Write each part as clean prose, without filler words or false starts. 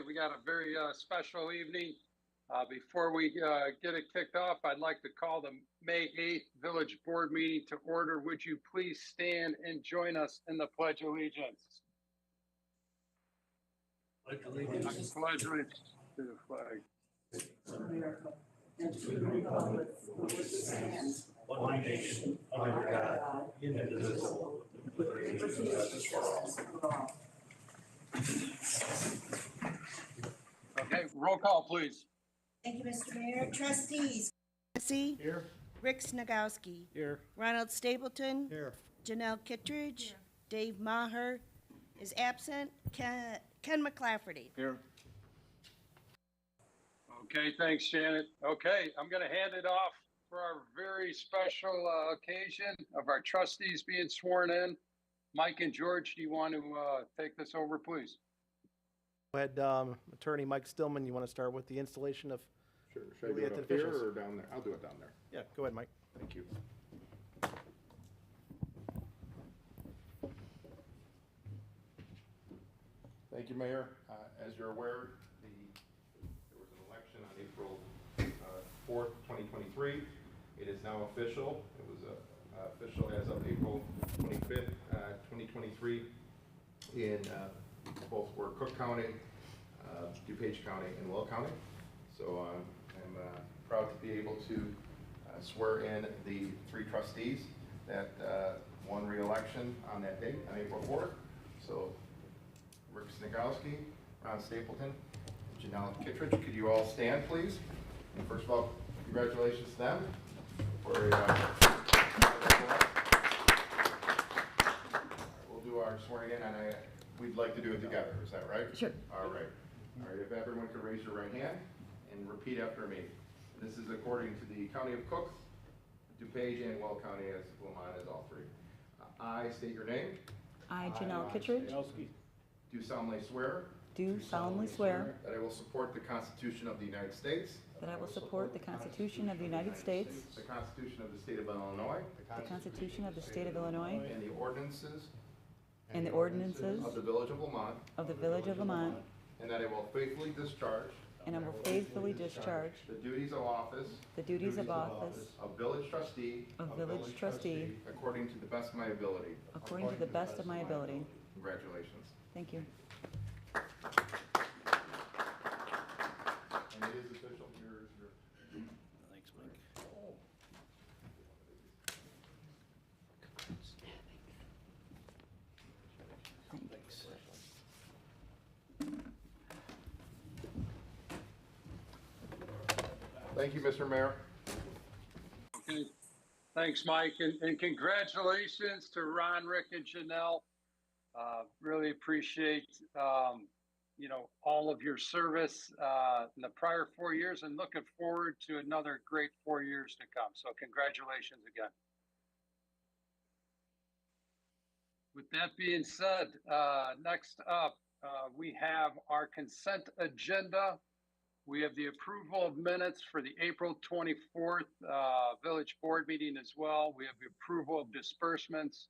we got a very special evening. Before we get it kicked off, I'd like to call the May 8th Village Board meeting to order. Would you please stand and join us in the Pledge of Allegiance? I pledge allegiance to the flag. America, and to the republic for which it stands, one nation, under God, indivisible, with liberty and justice for all. Okay, roll call, please. Thank you, Mr. Mayor. Trustees. Jesse. Here. Rick Snagowski. Here. Ronald Stapleton. Here. Janelle Kittredge. Dave Maher is absent. Ken McClafferty. Here. Okay, thanks, Janet. Okay, I'm going to hand it off for our very special occasion of our trustees being sworn in. Mike and George, do you want to take this over, please? Go ahead, Attorney Mike Stillman, you want to start with the installation of, Sure. Should I We'll do be it at up the here officials. or down there? I'll do it down there. yeah, go ahead, Mike. Thank you. Thank you, Mayor. As you're aware, there was an election on April 4th, 2023. It is now official. It was official as of April 25th, 2023 in both were Cook County, DuPage County, and Will County. So I'm proud to be able to swear in the 3 trustees that won re-election on that date, on April 4th. So Rick Snagowski, Ron Stapleton, Janelle Kittredge, could you all stand, please? And first of all, congratulations to them for we'll do our swearing in, and we'd like to do it together. Is that right? Sure. All right. All right, if everyone could raise your right hand and repeat after me. This is according to the County of Cook, DuPage, and Will County as Wilmot as all 3. I state your name. I, Janelle Kittredge, Do solemnly swear do solemnly swear that I will support the Constitution of the United States, that I will support the Constitution of the United States, the Constitution of the State of Illinois, the Constitution of the State of Illinois, and the ordinances and the ordinances of the Village of Lamont, of the Village of Lamont, and that I will faithfully discharge and I will faithfully discharge the duties of office the duties of office of village trustee of village trustee according to the best of my ability. according to the best of my ability. Congratulations. Thank you. And it is official. Here's your. Thanks, Mike. Thanks. Thank you, Mr. Mayor. Okay, thanks, Mike, and congratulations to Ron, Rick, and Janelle. Really appreciate, all of your service in the prior 4 years, and looking forward to another great 4 years to come. So congratulations again. With that being said, next up, we have our consent agenda. We have the approval of minutes for the April 24th Village Board meeting as well. We have the approval of disbursements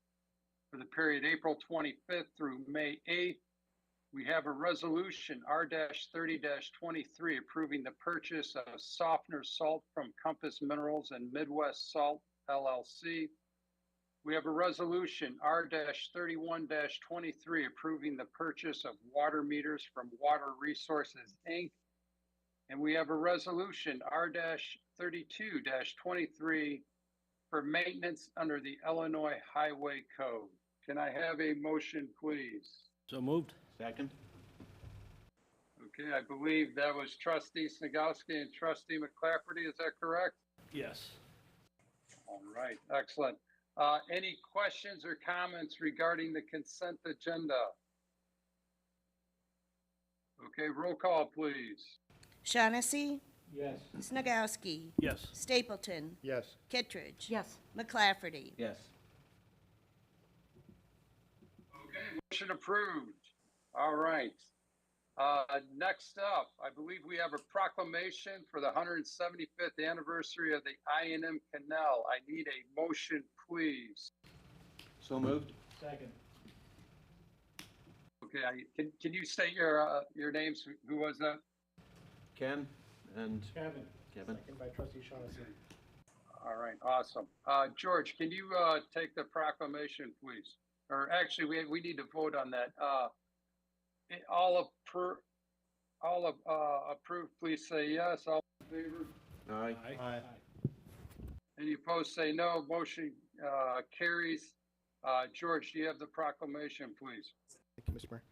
for the period April 25th through May 8th. We have a resolution R-30-23 approving the purchase of softener salt from Compass Minerals and Midwest Salt LLC. We have a resolution R-31-23 approving the purchase of water meters from Water Resources, Inc. And we have a resolution R-32-23 for maintenance under the Illinois Highway Code. Can I have a motion, please? So moved. Second. Okay, I believe that was Trustee Snagowski and Trustee McClafferty. Is that correct? Yes. All right, excellent. Any questions or comments regarding the consent agenda? Okay, roll call, please. Shaughnessy. Yes. Snagowski. Yes. Stapleton. Yes. Kittredge. Yes. McClafferty. Yes. Okay, motion approved. All right. Next up, I believe we have a proclamation for the 175th anniversary of the I&M Canal. I need a motion, please. So moved. Second. Okay, can you state your names? Who was that? Ken and Kevin. Kevin. Second by trustee Shaughnessy. All right, awesome. George, can you take the proclamation, please? Or actually, we need to vote on that. All approved, please say yes. All in favor? Aye. Aye. Any opposed, say no. Motion carries. George, do you have the proclamation, please? Thank you, Mr. Mayor.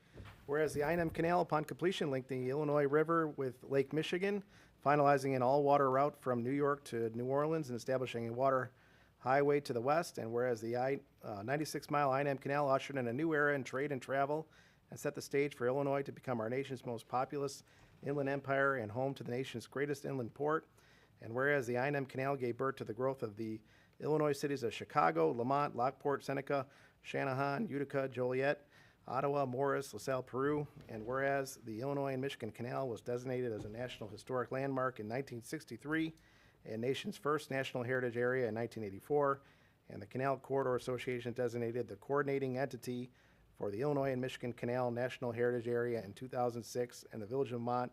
Whereas the I&M Canal, upon completion, linked the Illinois River with Lake Michigan, finalizing an all-water route from New York to New Orleans and establishing a water highway to the west. And whereas the 96-mile I&M Canal ushered in a new era in trade and travel and set the stage for Illinois to become our nation's most populous inland empire and home to the nation's greatest inland port. And whereas the I&M Canal gave birth to the growth of the Illinois cities of Chicago, Lamont, Lockport, Seneca, Channahon, Utica, Joliet, Ottawa, Morris, LaSalle, Peru, and whereas the Illinois and Michigan Canal was designated as a National Historic Landmark in 1963 and nation's first National Heritage Area in 1984, and the Canal Corridor Association designated the coordinating entity for the Illinois and Michigan Canal National Heritage Area in 2006, and the Village of Vermont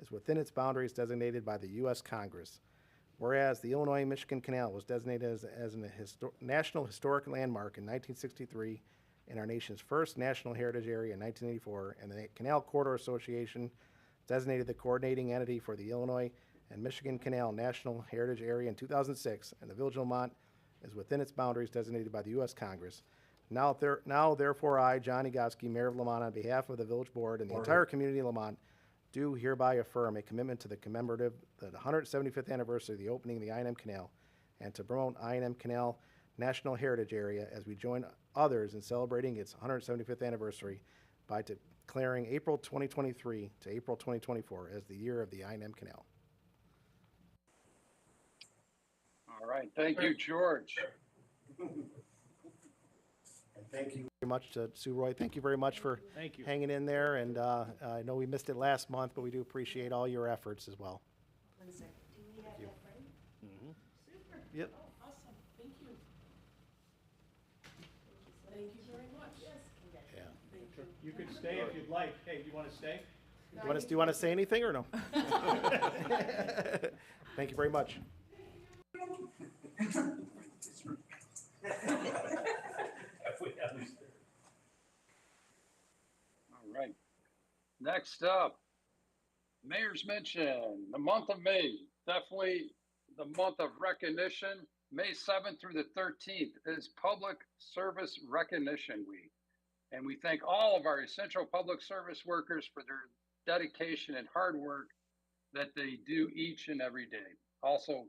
is within its boundaries designated by the U.S. Congress. Whereas the Illinois and Michigan Canal was designated as a National Historic Landmark in 1963 and our nation's first National Heritage Area in 1984, and the Canal Corridor Association designated the coordinating entity for the Illinois and Michigan Canal National Heritage Area in 2006, and the Village of Lamont is within its boundaries designated by the U.S. Congress. Now, therefore, I, John Egosky, Mayor of Lamont, on behalf of the Village Board and the entire community of Lamont, do hereby affirm a commitment to the commemorative, the 175th anniversary of the opening of the I&M Canal, and to promote I&M Canal National Heritage Area as we join others in celebrating its 175th anniversary by declaring April 2023 to April 2024 as the year of the I&M Canal. All right, thank you, George. Thank you very much to Sue Roy. Thank you very much for hanging in there, and I know we missed it last month, but we do appreciate all your efforts as well. One second. Do we have that ready? Super. Yep. Oh, awesome. Thank you. Thank you very much. Yes. Yeah. Thank you. You could stay if you'd like. Hey, do you want to stay? Do you want to say anything or no? Thank you very much. All right. Next up, Mayor's Mention, the month of May, definitely the month of recognition. May 7th through the 13th is Public Service Recognition Week. And we thank all of our essential public service workers for their dedication and hard work that they do each and every day. Also,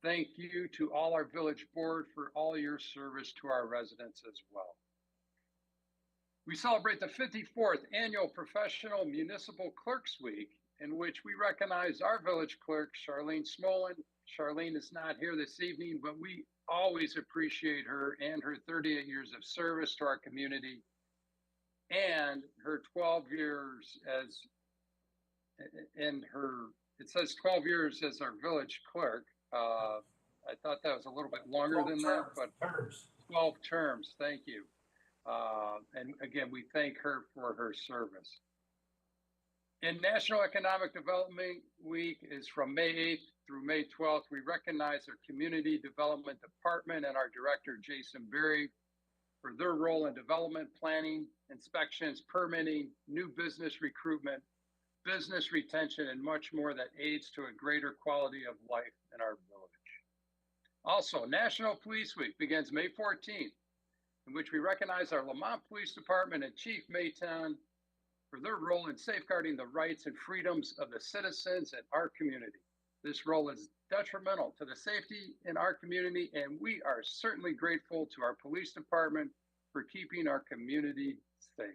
thank you to all our village board for all your service to our residents as well. We celebrate the 54th Annual Professional Municipal Clerks Week, in which we recognize our village clerk, Charlene Smolin. Charlene is not here this evening, but we always appreciate her and her 38 years of service to our community and her 12 years as, it says 12 years as our village clerk. I thought that was a little bit longer than that, but 12 terms, thank you. And again, we thank her for her service. And National Economic Development Week is from May 8th through May 12th. We recognize our Community Development Department and our Director, Jason Berry, for their role in development planning, inspections, permitting, new business recruitment, business retention, and much more that aids to a greater quality of life in our village. Also, National Police Week begins May 14th, in which we recognize our Lamont Police Department and Chief Maytown for their role in safeguarding the rights and freedoms of the citizens in our community. This role is detrimental to the safety in our community, and we are certainly grateful to our police department for keeping our community safe.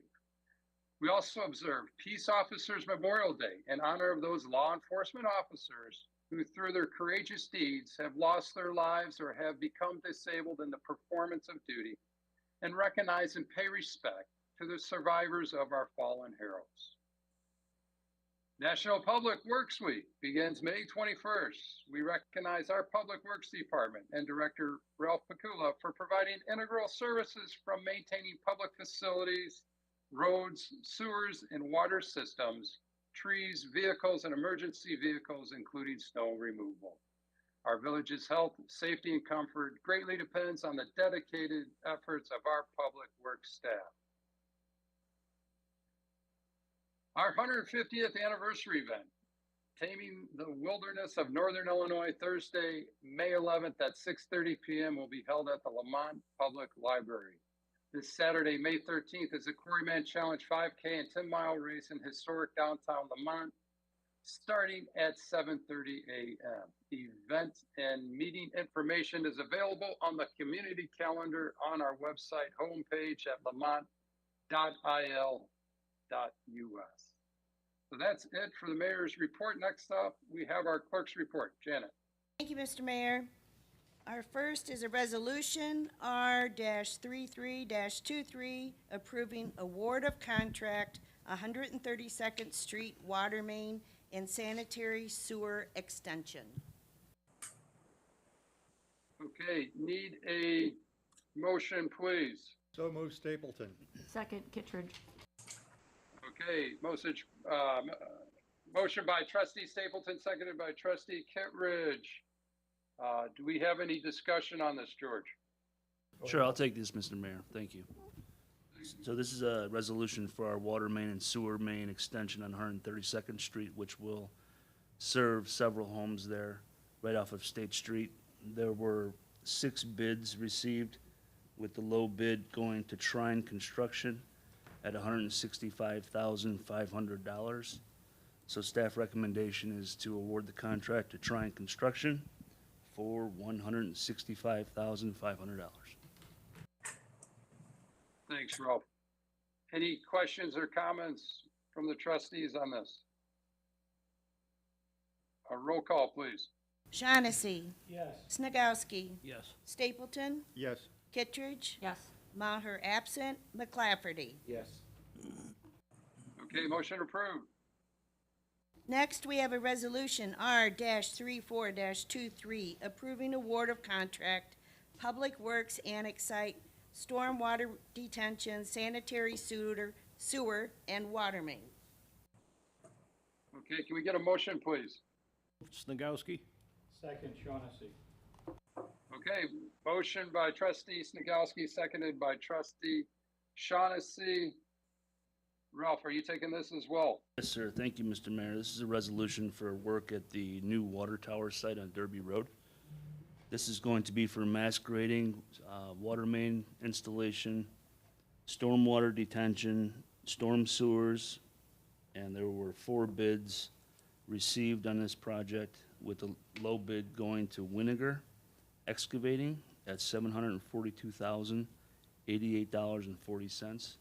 We also observe Peace Officers Memorial Day in honor of those law enforcement officers who, through their courageous deeds, have lost their lives or have become disabled in the performance of duty, and recognize and pay respect to the survivors of our fallen heroes. National Public Works Week begins May 21st. We recognize our Public Works Department and Director Ralph Pakula for providing integral services from maintaining public facilities, roads, sewers, and water systems, trees, vehicles, and emergency vehicles, including snow removal. Our village's health, safety, and comfort greatly depends on the dedicated efforts of our public works staff. Our 150th anniversary event, Taming the Wilderness of Northern Illinois, Thursday, May 11th at 6:30 p.m. will be held at the Lamont Public Library. This Saturday, May 13th, is a Quarryman Challenge 5K and 10-mile race in historic downtown Lamont, starting at 7:30 a.m. The event and meeting information is available on the community calendar on our website homepage at lamont.il.us. So that's it for the mayor's report. Next up, we have our clerk's report. Janet. Thank you, Mr. Mayor. Our first is a resolution R-33-23 approving award of contract 132nd Street Water Main and Sanitary Sewer Extension. Okay, need a motion, please. So move Stapleton. Second, Kittredge. Okay, motion by trustee Stapleton, seconded by trustee Kittredge. Do we have any discussion on this, George? Sure, I'll take this, Mr. Mayor. Thank you. So this is a resolution for our water main and sewer main extension on 132nd Street, which will serve several homes there right off of State Street. There were 6 bids received, with the low bid going to Trine Construction at $165,500. So staff recommendation is to award the contract to Trine Construction for $165,500. Thanks, Ralph. Any questions or comments from the trustees on this? A roll call, please. Shaughnessy. Yes. Snagowski. Yes. Stapleton. Yes. Kittredge. Yes. Maher absent. McClafferty. Yes. Okay, motion approved. Next, we have a resolution R-34-23 approving award of contract, Public Works Annex Site, Stormwater Detention, Sanitary Sewer, and Water Main. Okay, can we get a motion, please? Snagowski? Second, Shaughnessy. Okay, motion by trustee Snagowski, seconded by trustee Shaughnessy. Ralph, are you taking this as well? Yes, sir. Thank you, Mr. Mayor. This is a resolution for work at the new water tower site on Derby Road. This is going to be for mass grading, water main installation, stormwater detention, storm sewers, and there were 4 bids received on this project, with the low bid going to Winiger Excavating at $742,088.40.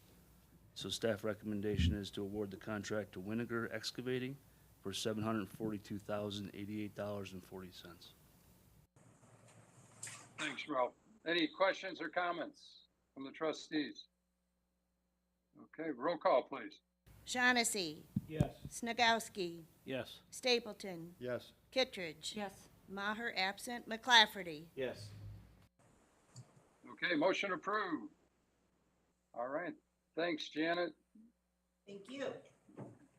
So staff recommendation is to award the contract to Winiger Excavating for $742,088.40. Thanks, Ralph. Any questions or comments from the trustees? Okay, roll call, please. Shaughnessy. Yes. Snagowski. Yes. Stapleton. Yes. Kittredge. Yes. Maher absent. McClafferty. Yes. Okay, motion approved. All right, thanks, Janet. Thank you.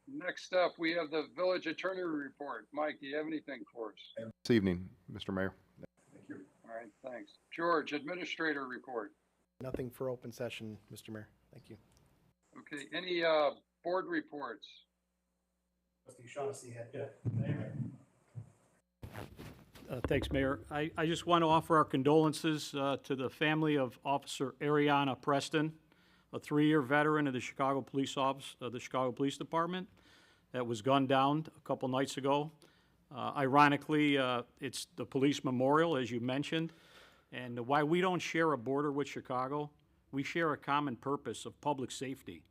Next up, we have the village attorney report. Mike, do you have anything for us? This evening, Mr. Mayor. All right, thanks. George, administrator report. Nothing for open session, Mr. Mayor. Thank you. Okay, any board reports? Trustee Shaughnessy had. Thanks, Mayor. I just want to offer our condolences to the family of Officer Ariana Preston, a 3-year veteran of the Chicago Police Department that was gunned down a couple nights ago. Ironically, it's the police memorial, as you mentioned, and why we don't share a border with Chicago, we share a common purpose of public safety.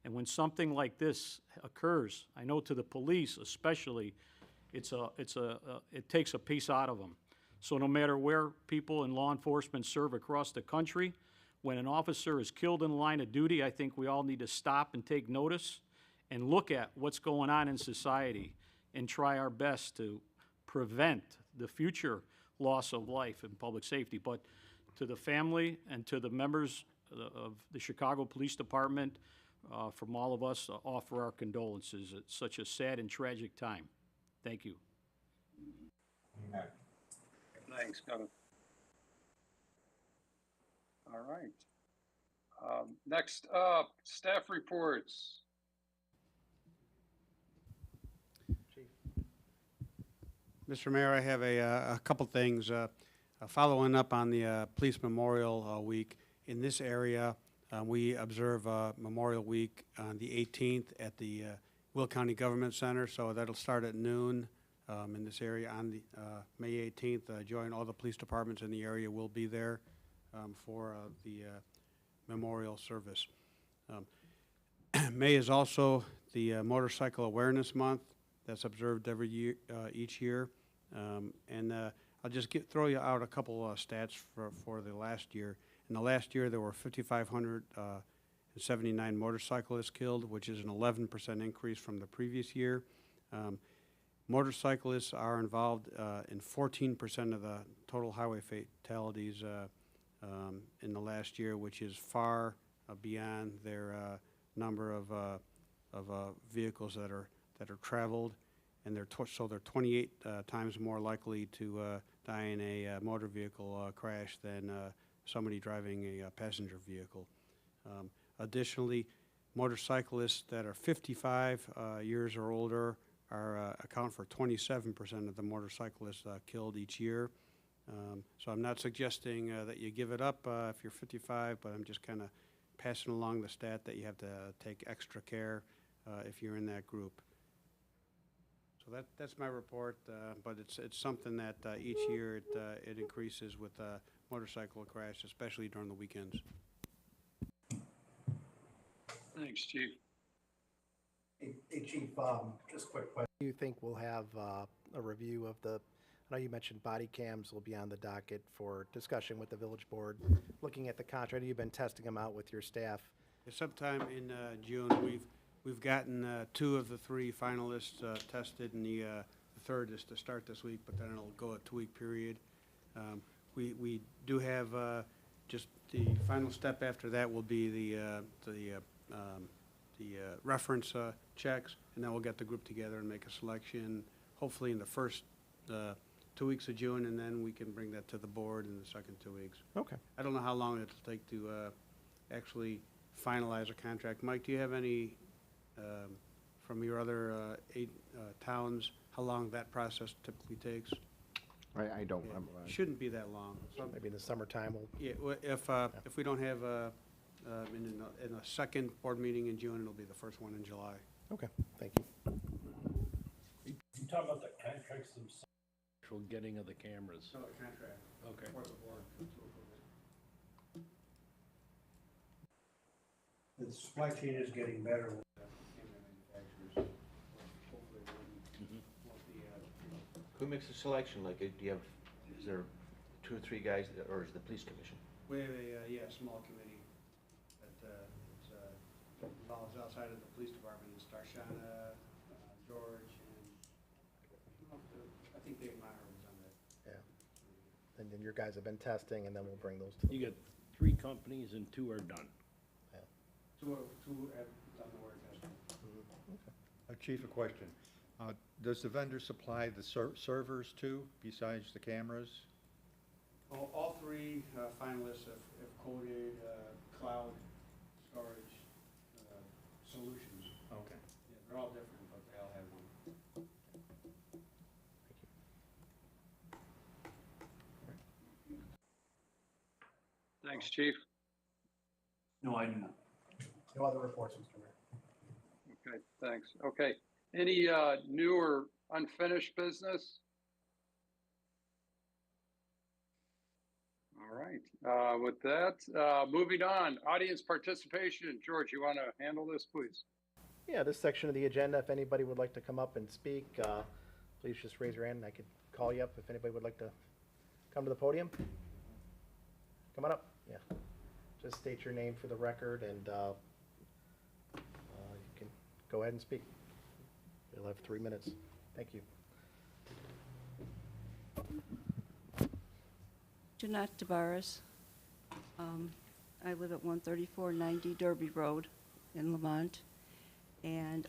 And when something like this occurs, I know to the police especially, it takes a piece out of them. So no matter where people in law enforcement serve across the country, when an officer is killed in the line of duty, I think we all need to stop and take notice and look at what's going on in society and try our best to prevent the future loss of life in public safety. But to the family and to the members of the Chicago Police Department, from all of us, offer our condolences at such a sad and tragic time. Thank you. Thanks, Kevin. All right. Next up, staff reports. Mr. Mayor, I have a couple things. Following up on the Police Memorial Week, in this area, we observe Memorial Week on the 18th at the Will County Government Center, so that'll start at noon in this area on the May 18th. Join all the police departments in the area will be there for the memorial service. May is also the Motorcycle Awareness Month. That's observed every year, each year. I'll just throw you out a couple stats for the last year. In the last year, there were 5,579 motorcyclists killed, which is an 11% increase from the previous year. Motorcyclists are involved in 14% of the total highway fatalities in the last year, which is far beyond their number of vehicles that are traveled, and so they're 28 times more likely to die in a motor vehicle crash than somebody driving a passenger vehicle. Additionally, motorcyclists that are 55 years or older account for 27% of the motorcyclists killed each year. So I'm not suggesting that you give it up if you're 55, but I'm just kind of passing along the stat that you have to take extra care if you're in that group. So that's my report, but it's something that each year it increases with motorcycle crash, especially during the weekends. Thanks, Chief. Hey, Chief, just a quick question. Do you think we'll have a review of I know you mentioned body cams will be on the docket for discussion with the village board, looking at the contract. You've been testing them out with your staff. Sometime in June, we've gotten 2 of the 3 finalists tested, and the third is to start this week, but then it'll go a 2-week period. We do have just the final step after that will be the reference checks, and then we'll get the group together and make a selection, hopefully in the first 2 weeks of June, and then we can bring that to the board in the second 2 weeks. Okay. I don't know how long it'll take to actually finalize a contract. Mike, do you have any, from your other 8 towns, how long that process typically takes? I don't. It shouldn't be that long. So Maybe in the summertime we'll. yeah, if we don't have in a second board meeting in June, it'll be the first one in July. Okay, thank you. You talk about the contracts themselves. Actual getting of the cameras. No, the contract. Okay. For the board. The supply chain is getting better with Camera manufacturers. Hopefully it won't be, Who makes the selection? Like, is there 2 or 3 guys, or is the police commission? we have a small committee that involves outside of the police department. It's Darshana, George, and I think Dave Meyer was on that. Yeah. And then your guys have been testing, and then we'll bring those to the. You get 3 companies and 2 are done. Two have done the work testing. Chief, a question. Does the vendor supply the servers too, besides the cameras? All 3 finalists have quoted cloud storage solutions. Okay. Yeah, they're all different, but they all have one. Thanks, Chief. No, I do not. No other reports, Mr. Mayor. Okay, thanks. Okay, any new or unfinished business? All right, with that, moving on, audience participation. George, you want to handle this, please? Yeah, this section of the agenda, if anybody would like to come up and speak, please just raise your hand and I could call you up if anybody would like to come to the podium. Come on up, yeah. Just state your name for the record and you can go ahead and speak. You'll have 3 minutes. Thank you. Jeanette DeBarris. I live at 13490 Derby Road. in Lamont, and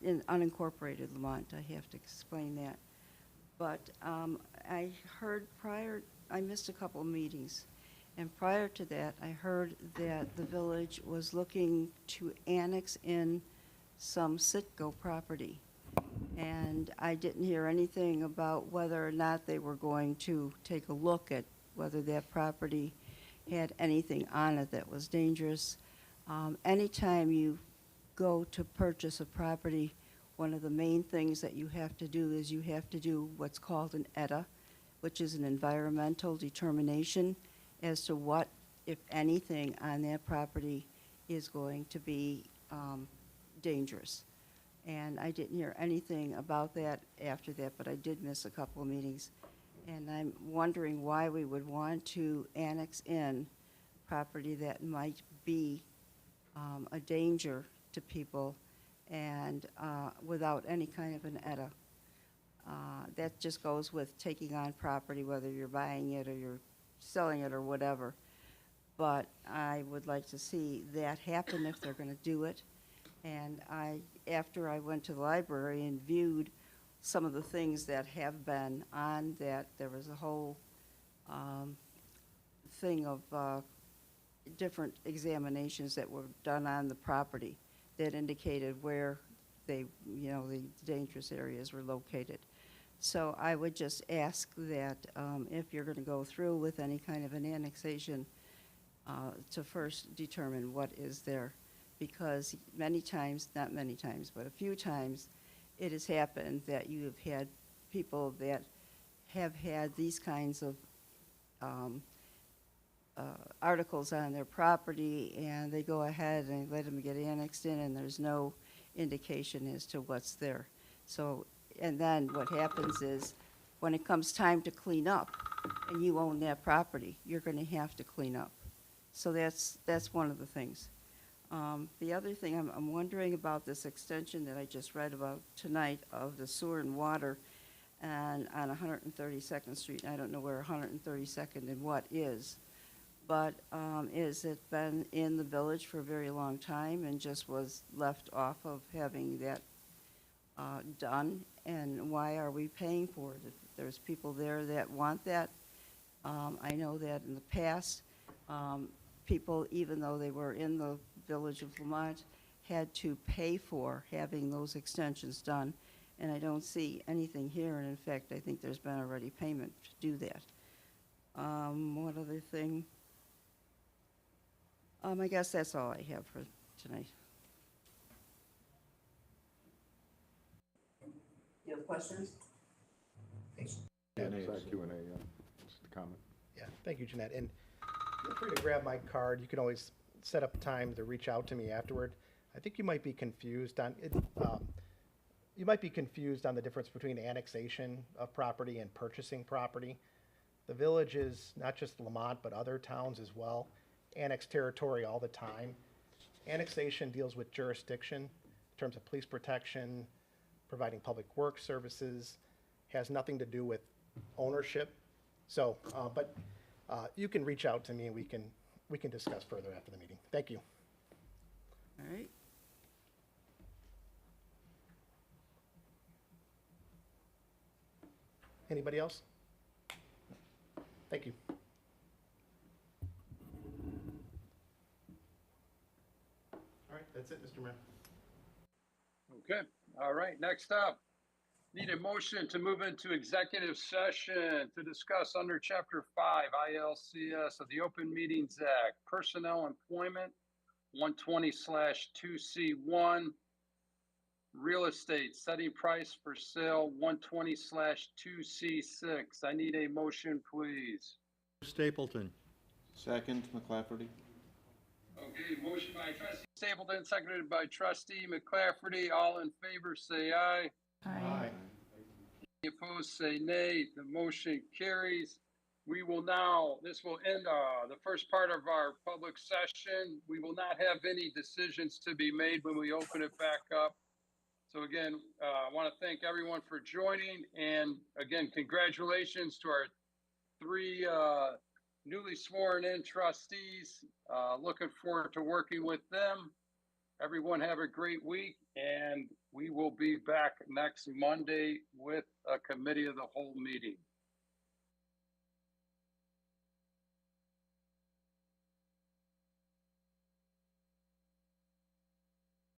in unincorporated Lamont, I have to explain that. But I heard I missed a couple of meetings, and prior to that, I heard that the village was looking to annex in some Citgo property. And I didn't hear anything about whether or not they were going to take a look at whether that property had anything on it that was dangerous. Anytime you go to purchase a property, one of the main things that you have to do is you have to do what's called an ETA, which is an environmental determination as to what, if anything, on that property is going to be dangerous. And I didn't hear anything about that after that, but I did miss a couple of meetings. And I'm wondering why we would want to annex in property that might be a danger to people and without any kind of an ETA. That just goes with taking on property, whether you're buying it or you're selling it or whatever. But I would like to see that happen if they're going to do it. And after I went to the library and viewed some of the things that have been on that, there was a whole thing of different examinations that were done on the property that indicated where the dangerous areas were located. So I would just ask that if you're going to go through with any kind of an annexation, to first determine what is there. Because many times, not many times, but a few times, it has happened that you have had people that have had these kinds of articles on their property, and they go ahead and let them get annexed in, and there's no indication as to what's there. So, and then what happens is, when it comes time to clean up, and you own that property, you're going to have to clean up. So that's one of the things. The other thing, I'm wondering about this extension that I just read about tonight of the sewer and water and on 132nd Street. I don't know where 132nd and what is, but is it been in the village for a very long time and just was left off of having that done? And why are we paying for it? If there's people there that want that. I know that in the past, people, even though they were in the village of Lamont, had to pay for having those extensions done, and I don't see anything here, and in fact, I think there's been already payment to do that. What other thing? I guess that's all I have for tonight. You have questions? Yeah, it's Q&A, yeah, just a comment. Yeah, thank you, Jeanette. And feel free to grab my card. You can always set up time to reach out to me afterward. I think you might be confused on it. You might be confused on the difference between annexation of property and purchasing property. The village is not just Lamont, but other towns as well, annex territory all the time. Annexation deals with jurisdiction in terms of police protection, providing public works services, has nothing to do with ownership. So, but you can reach out to me and we can discuss further after the meeting. Thank you. All right. Anybody else? Thank you. All right, that's it, Mr. Mayor. Okay, all right, next up. Need a motion to move into executive session to discuss under Chapter 5 ILCS of the Open Meetings Act, Personnel Employment, 120/2C1, Real Estate, Setting Price for Sale, 120/2C6. I need a motion, please. Stapleton. Second, McClafferty. Okay, motion by trustee Stapleton, seconded by trustee McClafferty. All in favor, say aye. Aye. Any opposed, say nay. The motion carries. We will now, this will end the first part of our public session. We will not have any decisions to be made when we open it back up. So again, I want to thank everyone for joining. And again, congratulations to our 3 newly sworn in trustees. Looking forward to working with them. Everyone have a great week, and we will be back next Monday with a committee of the whole meeting.